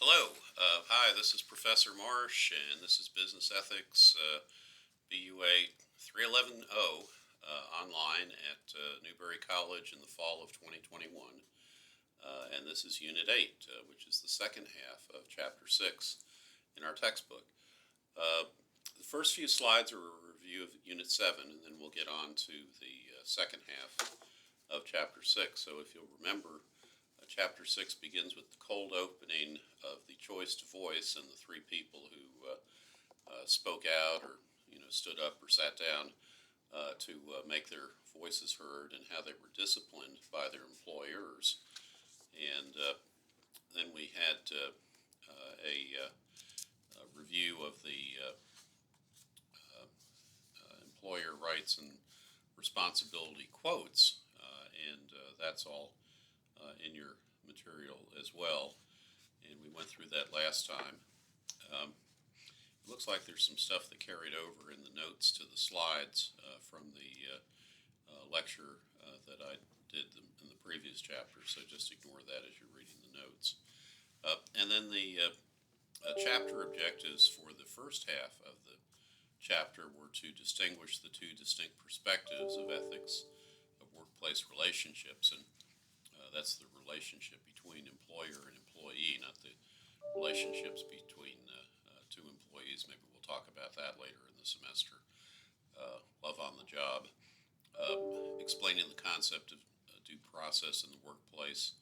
Hello. Hi, this is Professor Marsh, and this is Business Ethics BUA 3110 online at Newberry College in the fall of 2021. And this is Unit 8, which is the second half of Chapter 6 in our textbook. The first few slides are a review of Unit 7, and then we'll get on to the second half of Chapter 6. So if you'll remember, Chapter 6 begins with the cold opening of the choice to voice and the three people who spoke out or stood up or sat down to make their voices heard, and how they were disciplined by their employers. And then we had a review of the employer rights and responsibility quotes, and that's all in your material as well, and we went through that last time. It looks like there's some stuff that carried over in the notes to the slides from the lecture that I did in the previous chapter, so just ignore that as you're reading the notes. And then the chapter objectives for the first half of the chapter were to distinguish the two distinct perspectives of ethics of workplace relationships, and that's the relationship between employer and employee, not the relationships between two employees. Maybe we'll talk about that later in the semester. Love on the job. Explaining the concept of due process in the workplace.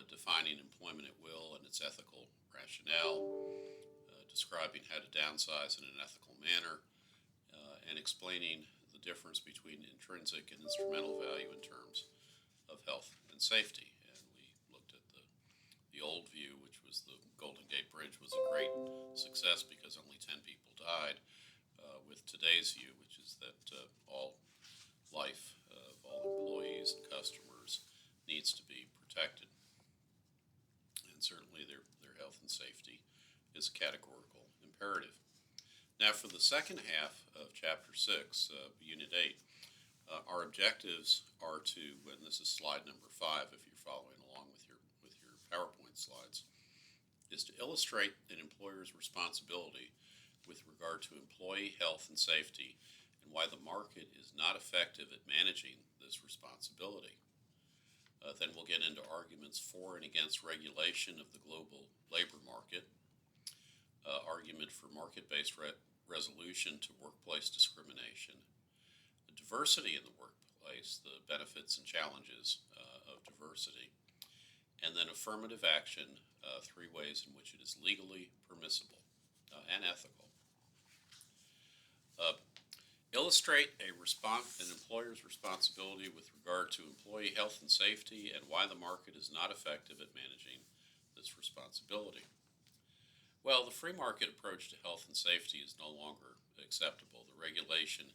Defining employment at will and its ethical rationale. Describing how to downsize in an ethical manner. And explaining the difference between intrinsic and instrumental value in terms of health and safety. And we looked at the old view, which was the Golden Gate Bridge was a great success because only 10 people died, with today's view, which is that all life of all employees and customers needs to be protected. And certainly their health and safety is a categorical imperative. Now for the second half of Chapter 6, Unit 8, our objectives are to, and this is slide number 5 if you're following along with your PowerPoint slides, is to illustrate an employer's responsibility with regard to employee health and safety and why the market is not effective at managing this responsibility. Then we'll get into arguments for and against regulation of the global labor market, argument for market-based resolution to workplace discrimination, diversity in the workplace, the benefits and challenges of diversity, and then affirmative action, 3 ways in which it is legally permissible and ethical. Illustrate an employer's responsibility with regard to employee health and safety and why the market is not effective at managing this responsibility. Well, the free market approach to health and safety is no longer acceptable. The regulation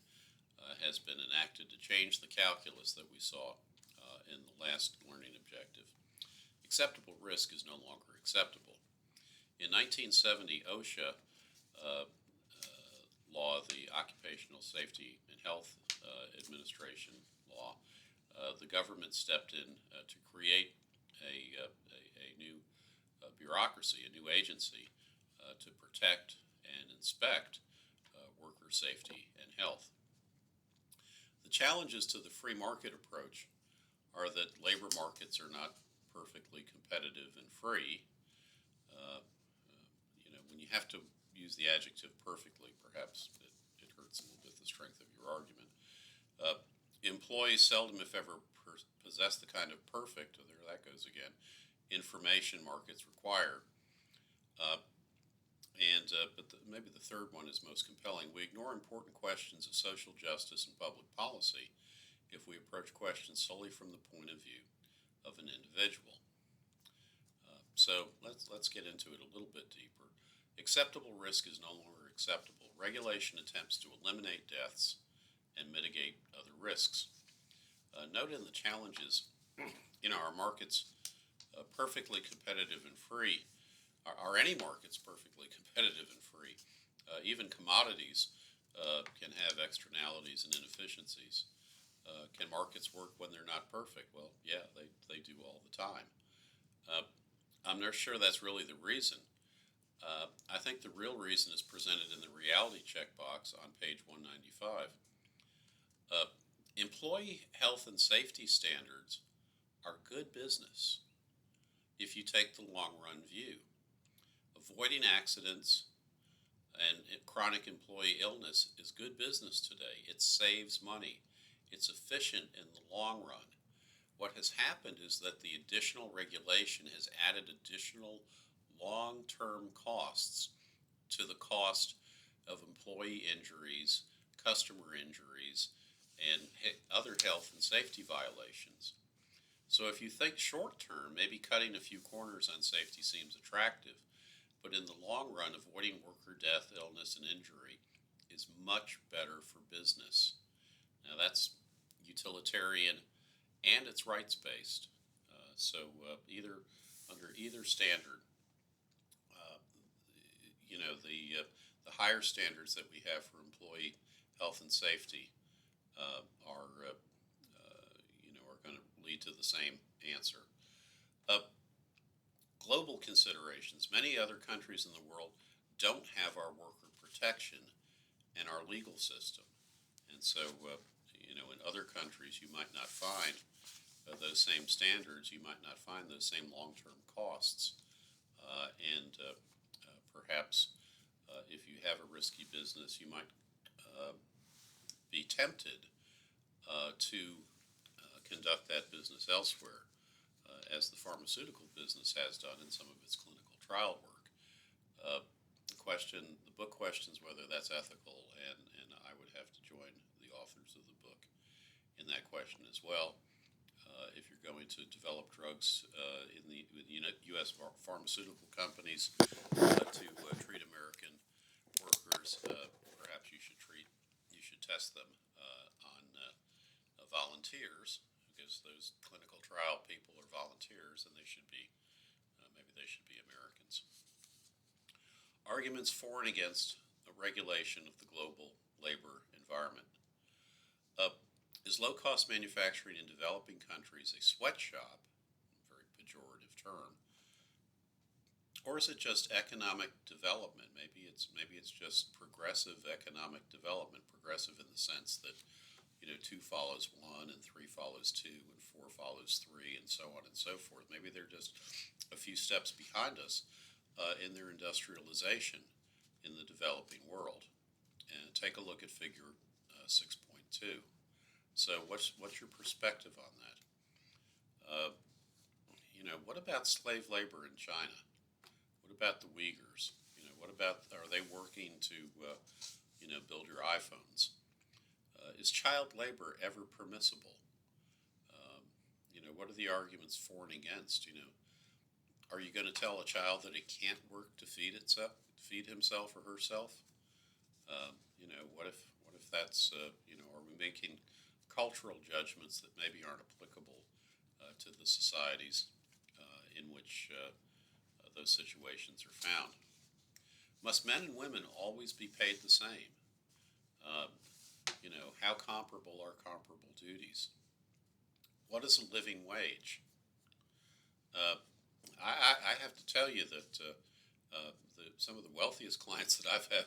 has been enacted to change the calculus that we saw in the last learning objective. Acceptable risk is no longer acceptable. In 1970, OSHA law, the Occupational Safety and Health Administration law, the government stepped in to create a new bureaucracy, a new agency to protect and inspect worker safety and health. The challenges to the free market approach are that labor markets are not perfectly competitive and free. When you have to use the adjective perfectly, perhaps it hurts a little bit the strength of your argument. Employees seldom, if ever, possess the kind of perfect, oh, there that goes again, information markets require. But maybe the third one is most compelling. We ignore important questions of social justice and public policy if we approach questions solely from the point of view of an individual. So let's get into it a little bit deeper. Acceptable risk is no longer acceptable. Regulation attempts to eliminate deaths and mitigate other risks. Note in the challenges, our markets perfectly competitive and free. Are any markets perfectly competitive and free? Even commodities can have externalities and inefficiencies. Can markets work when they're not perfect? Well, yeah, they do all the time. I'm not sure that's really the reason. I think the real reason is presented in the reality check box on page 195. Uh, Employee health and safety standards are good business if you take the long run view. Avoiding accidents and chronic employee illness is good business today. It saves money. It's efficient in the long run. What has happened is that the additional regulation has added additional long-term costs to the cost of employee injuries, customer injuries, and other health and safety violations. So if you think short term, maybe cutting a few corners on safety seems attractive, but in the long run, avoiding worker death, illness, and injury is much better for business. Now that's utilitarian and it's rights-based. Either under either standard, uh, the higher standards that we have for employee health and safety are going to lead to the same answer. Uh, Global considerations. Many other countries in the world don't have our worker protection and our legal system, and so in other countries you might not find those same standards. You might not find those same long-term costs, and perhaps if you have a risky business, you might be tempted to conduct that business elsewhere, as the pharmaceutical business has done in some of its clinical trial work. The book questions whether that's ethical, and I would have to join the authors of the book in that question as well. If you're going to develop drugs in the U.S. pharmaceutical companies to treat American workers, perhaps you should test them on volunteers, because those clinical trial people are volunteers, and maybe they should be Americans. Arguments for and against a regulation of the global labor environment. Is low-cost manufacturing in developing countries a sweatshop, a very pejorative term, or is it just economic development? Maybe it's just progressive economic development, progressive in the sense that 2 follows 1, and 3 follows 2, and 4 follows 3, and so on and so forth. Maybe they're just a few steps behind us in their industrialization in the developing world. And take a look at Figure 6.2. So what's your perspective on that? What about slave labor in China? What about the Uyghurs? Are they working to build your iPhones? Is child labor ever permissible? What are the arguments for and against? Are you going to tell a child that it can't work to feed himself or herself? What if that's are we making cultural judgments that maybe aren't applicable to the societies in which those situations are found? Must men and women always be paid the same? How comparable are comparable duties? What is a living wage? I have to tell you that some of the wealthiest clients that I've had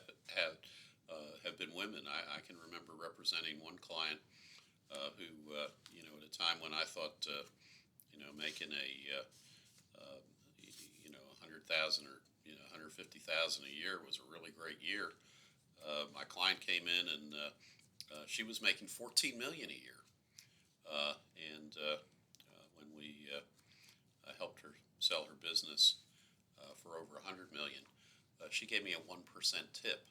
have been women. I can remember representing one client who, at a time when I thought, making a, 100,000 or 150,000 a year was a really great year. My client came in and she was making $14 million a year, and when we helped her sell her business for over $100 million, she gave me a 1% tip,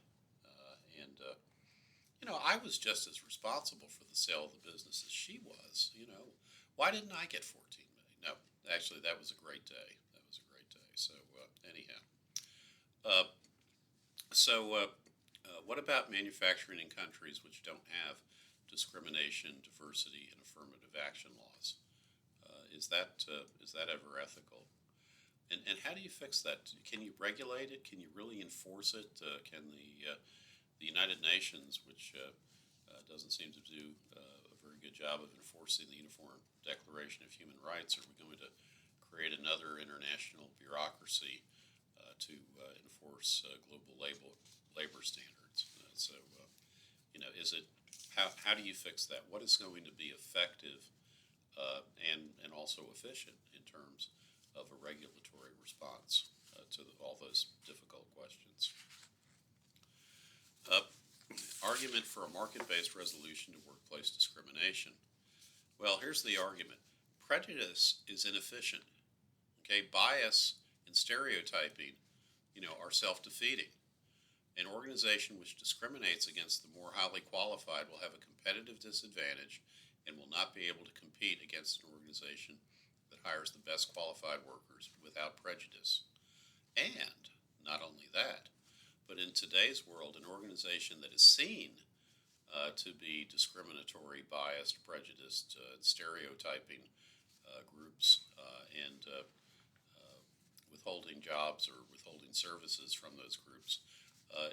and I was just as responsible for the sale of the business as she was. Why didn't I get 14 million? No, actually, that was a great day. So anyhow, what about manufacturing in countries which don't have discrimination, diversity, and affirmative action laws? Is that ever ethical? And how do you fix that? Can you regulate it? Can you really enforce it? Can the United Nations, which doesn't seem to do a very good job of enforcing the Uniform Declaration of Human Rights, are we going to create another international bureaucracy enforce global labor standards. Is it how do you fix that? What is going to be effective and also efficient in terms of a regulatory response to all those difficult questions? Argument for a market-based resolution to workplace discrimination. Well, here's the argument. Prejudice is inefficient. Okay, bias and stereotyping, are self-defeating. An organization which discriminates against the more highly qualified will have a competitive disadvantage and will not be able to compete against an organization that hires the best qualified workers without prejudice. And not only that, but in today's world, an organization that is seen to be discriminatory, biased, prejudiced, stereotyping groups and withholding jobs or withholding services from those groups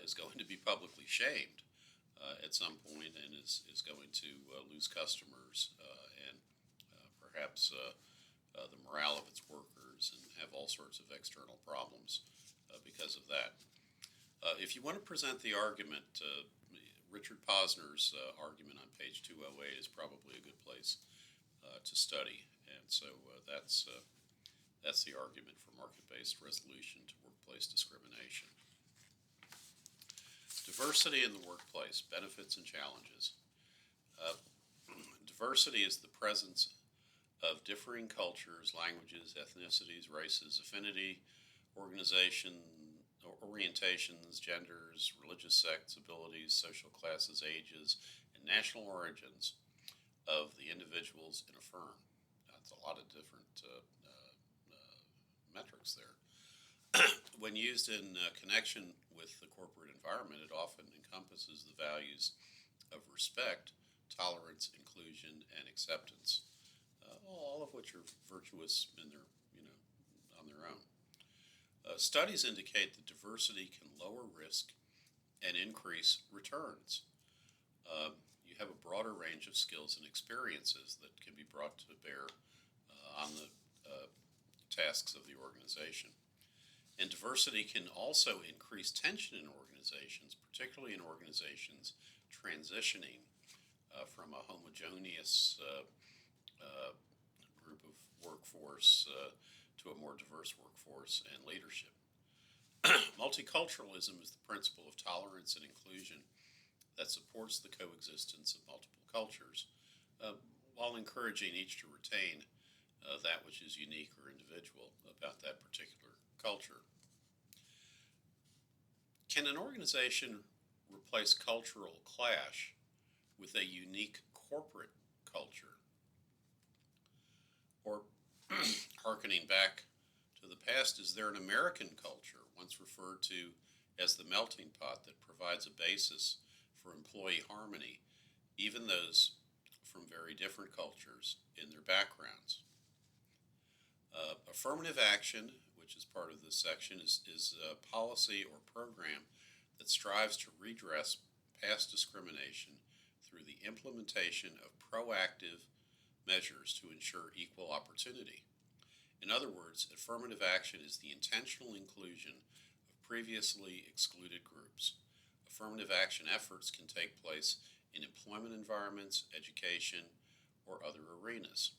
is going to be publicly shamed at some point and is going to lose customers and perhaps the morale of its workers and have all sorts of external problems because of that. If you want to present the argument, Richard Posner's argument on page 208 is probably a good place to study, and so that's the argument for market-based resolution to workplace discrimination. Diversity in the workplace, benefits and challenges. Diversity is the presence of differing cultures, languages, ethnicities, races, affinity, orientations, genders, religious sects, abilities, social classes, ages, and national origins of the individuals in a firm. That's a lot of different metrics there. When used in connection with the corporate environment, it often encompasses the values of respect, tolerance, inclusion, and acceptance, all of which are virtuous in their, on their own. Studies indicate that diversity can lower risk and increase returns. You have a broader range of skills and experiences that can be brought to bear on the tasks of the organization. And diversity can also increase tension in organizations, particularly in organizations transitioning from a homogeneous group of workforce to a more diverse workforce and leadership. Multiculturalism is the principle of tolerance and inclusion that supports the coexistence of multiple cultures while encouraging each to retain that which is unique or individual about that particular culture. Can an organization replace cultural clash with a unique corporate culture? Or, hearkening back to the past, is there an American culture, once referred to as the melting pot, that provides a basis for employee harmony, even those from very different cultures in their backgrounds? Affirmative action, which is part of this section, is a policy or program that strives to redress past discrimination through the implementation of proactive measures to ensure equal opportunity. In other words, affirmative action is the intentional inclusion of previously excluded groups. Affirmative action efforts can take place in employment environments, education, or other arenas.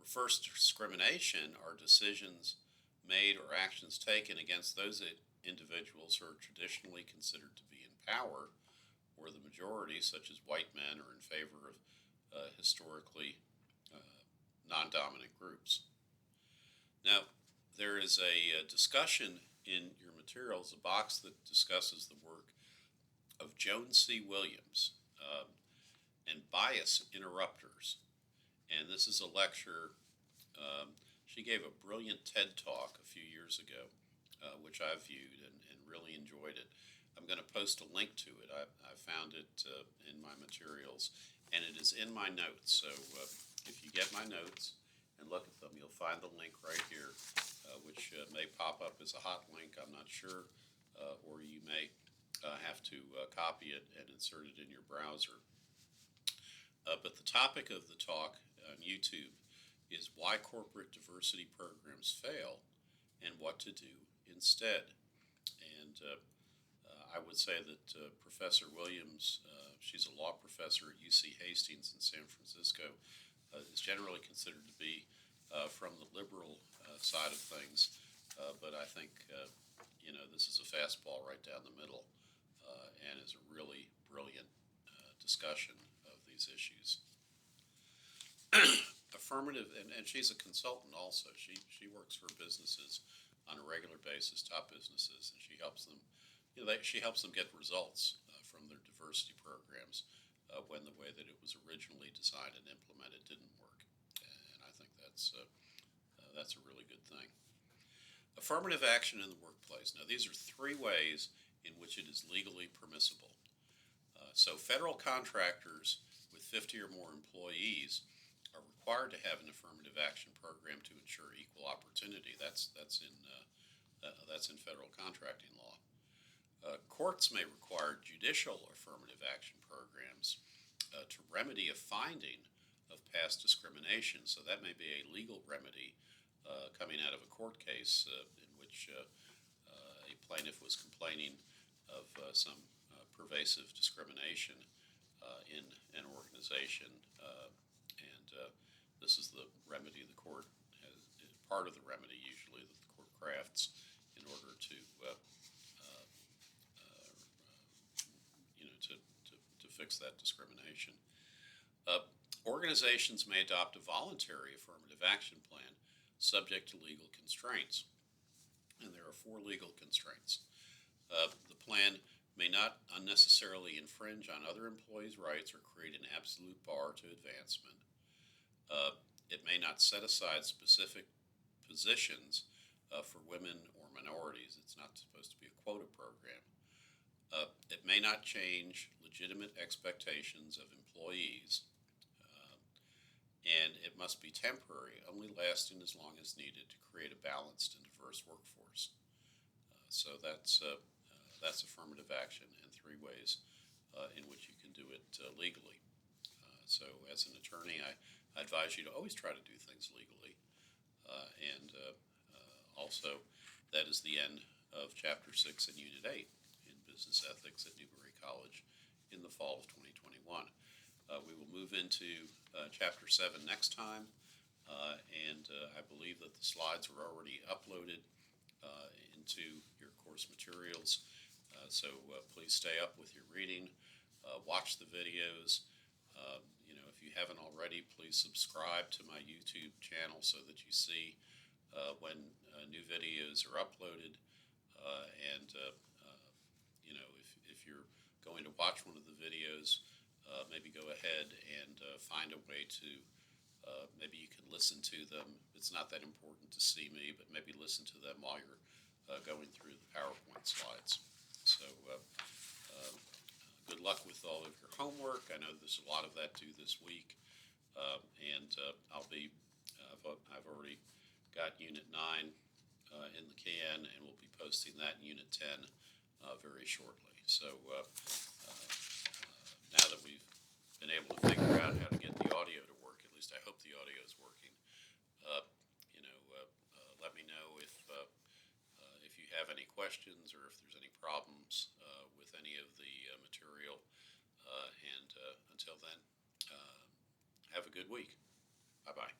Reverse discrimination are decisions made or actions taken against those individuals who are traditionally considered to be in power, or the majority, such as white men, are in favor of historically non-dominant groups. Now, there is a discussion in your materials, a box that discusses the work of Joan C. Williams and bias interrupters. And this is a lecture. She gave a brilliant TED Talk a few years ago, which I viewed and really enjoyed it. I'm going to post a link to it. I found it in my materials, and it is in my notes. So if you get my notes and look at them, you'll find the link right here, which may pop up as a hot link. I'm not sure, or you may have to copy it and insert it in your browser. But the topic of the talk on YouTube is why corporate diversity programs fail and what to do instead. And I would say that Professor Williams, she's a law professor at UC Hastings in San Francisco, is generally considered to be from the liberal side of things. But I think, this is a fastball right down the middle and is a really brilliant discussion of these issues. Affirmative, and she's a consultant also. She works for businesses on a regular basis, top businesses, and she helps them. She helps them get results from their diversity programs when the way that it was originally designed and implemented didn't work. And I think that's a really good thing. Affirmative action in the workplace. Now, these are three ways in which it is legally permissible. So federal contractors with 50 or more employees are required to have an affirmative action program to ensure equal opportunity. That's in federal contracting law. Courts may require judicial affirmative action programs to remedy a finding of past discrimination. So that may be a legal remedy coming out of a court case in which a plaintiff was complaining of some pervasive discrimination in an organization, and this is the remedy the court has, part of the remedy usually that the court crafts in order to fix that discrimination. Organizations may adopt a voluntary affirmative action plan subject to legal constraints, and there are 4 legal constraints. The plan may not unnecessarily infringe on other employees' rights or create an absolute bar to advancement. It may not set aside specific positions for women or minorities. It's not supposed to be a quota program. It may not change legitimate expectations of employees, and it must be temporary, only lasting as long as needed to create a balanced and diverse workforce. So that's affirmative action in 3 ways in which you can do it legally. So as an attorney, I advise you to always try to do things legally. And also, that is the end of Chapter 6 and Unit 8 in Business Ethics at Newberry College in the fall of 2021. We will move into Chapter 7 next time, and I believe that the slides are already uploaded into your course materials. So please stay up with your reading, watch the videos. If you haven't already, please subscribe to my YouTube channel so that you see when new videos are uploaded. And if you're going to watch one of the videos, maybe go ahead and find a way to, maybe you can listen to them. It's not that important to see me, but maybe listen to them while you're going through the PowerPoint slides. So good luck with all of your homework. I know there's a lot of that due this week, and I've already got Unit 9 in the can, and we'll be posting that in Unit 10 very shortly. So now that we've been able to figure out how to get the audio to work, at least I hope the audio is working, let me know if you have any questions or if there's any problems with any of the material. And until then, have a good week. Bye-bye.